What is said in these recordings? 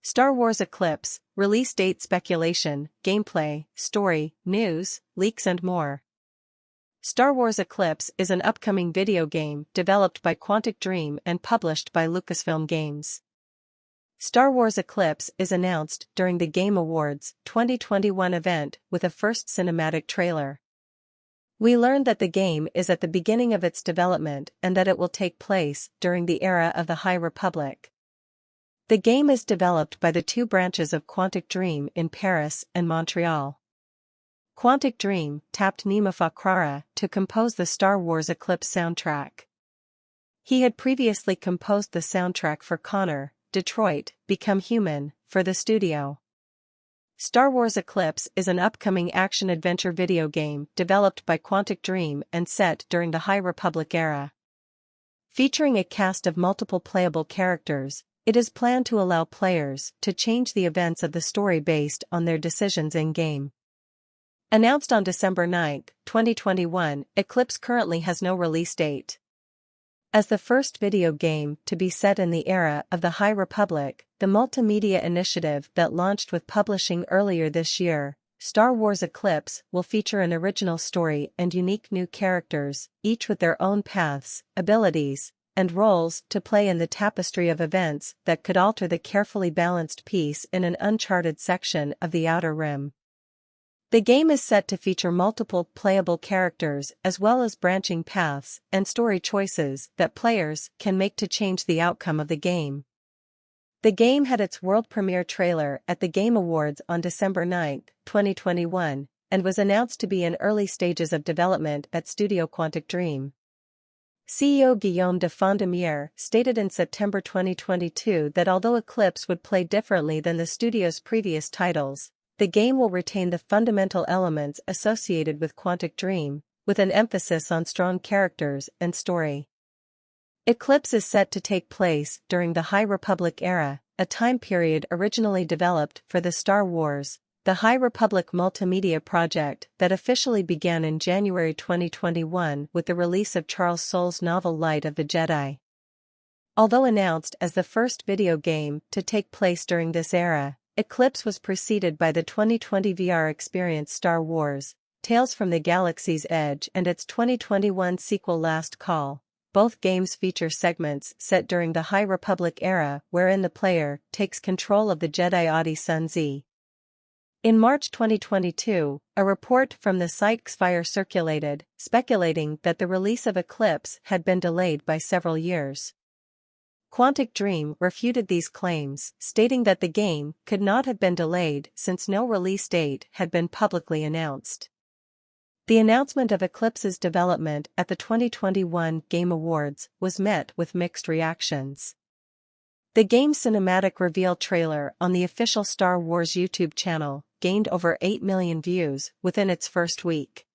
Star Wars Eclipse, release date speculation, gameplay, story, news, leaks and more. Star Wars Eclipse is an upcoming video game developed by Quantic Dream and published by Lucasfilm Games. Star Wars Eclipse is announced during the Game Awards 2021 event with a first cinematic trailer. We learned that the game is at the beginning of its development and that it will take place during the era of the High Republic. The game is developed by the two branches of Quantic Dream in Paris and Montreal. Quantic Dream tapped Nima Fakhrara to compose the Star Wars Eclipse soundtrack. He had previously composed the soundtrack for Connor, Detroit, Become Human, for the studio. Star Wars Eclipse is an upcoming action-adventure video game developed by Quantic Dream and set during the High Republic era. Featuring a cast of multiple playable characters, it is planned to allow players to change the events of the story based on their decisions in-game. Announced on December 9, 2021, Eclipse currently has no release date. As the first video game to be set in the era of the High Republic, the multimedia initiative that launched with publishing earlier this year, Star Wars Eclipse will feature an original story and unique new characters, each with their own paths, abilities, and roles to play in the tapestry of events that could alter the carefully balanced piece in an uncharted section of the Outer Rim. The game is set to feature multiple playable characters as well as branching paths and story choices that players can make to change the outcome of the game. The game had its world premiere trailer at the Game Awards on December 9, 2021, and was announced to be in early stages of development at Studio Quantic Dream. CEO Guillaume de Fondemier stated in September 2022 that although Eclipse would play differently than the studio's previous titles, the game will retain the fundamental elements associated with Quantic Dream, with an emphasis on strong characters and story. Eclipse is set to take place during the High Republic era, a time period originally developed for the Star Wars, the High Republic multimedia project that officially began in January 2021 with the release of Charles Soule's novel Light of the Jedi. Although announced as the first video game to take place during this era, Eclipse was preceded by the 2020 VR experience Star Wars, Tales from the Galaxy's Edge and its 2021 sequel Last Call. Both games feature segments set during the High Republic era wherein the player takes control of the Jedi Adi Sun Z. In March 2022, a report from the site Xfire circulated, speculating that the release of Eclipse had been delayed by several years. Quantic Dream refuted these claims, stating that the game could not have been delayed since no release date had been publicly announced. The announcement of Eclipse's development at the 2021 Game Awards was met with mixed reactions. The game's cinematic reveal trailer on the official Star Wars YouTube channel gained over 8 million views within its first week.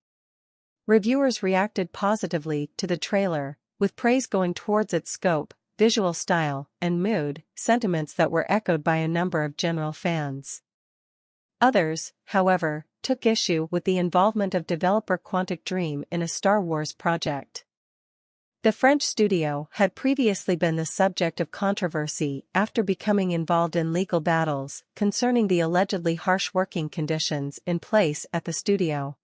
Reviewers reacted positively to the trailer, with praise going towards its scope, visual style, and mood, sentiments that were echoed by a number of general fans. Others, however, took issue with the involvement of developer Quantic Dream in a Star Wars project. The French studio had previously been the subject of controversy after becoming involved in legal battles concerning the allegedly harsh working conditions in place at the studio.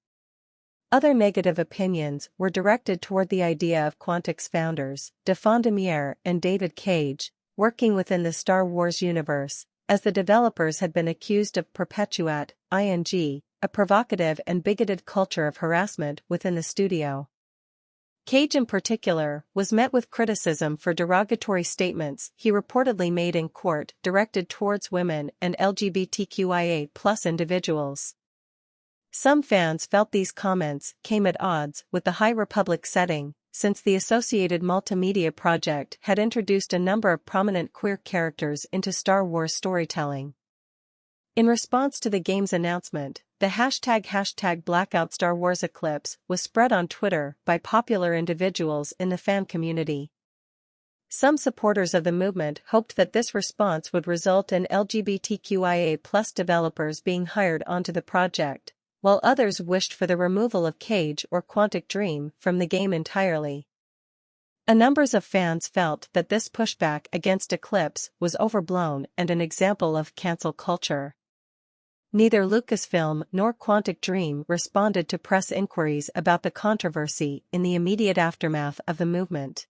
Other negative opinions were directed toward the idea of Quantic's founders, de Fondemier and David Cage, working within the Star Wars universe, as the developers had been accused of perpetuate, a provocative and bigoted culture of harassment within the studio. Cage in particular was met with criticism for derogatory statements he reportedly made in court directed towards women and LGBTQIA+ individuals. Some fans felt these comments came at odds with the High Republic setting, since the associated multimedia project had introduced a number of prominent queer characters into Star Wars storytelling. In response to the game's announcement, the hashtag Blackout Star Wars Eclipse was spread on Twitter by popular individuals in the fan community. Some supporters of the movement hoped that this response would result in LGBTQIA+ developers being hired onto the project, while others wished for the removal of Cage or Quantic Dream from the game entirely. A numbers of fans felt that this pushback against Eclipse was overblown and an example of cancel culture. Neither Lucasfilm nor Quantic Dream responded to press inquiries about the controversy in the immediate aftermath of the movement.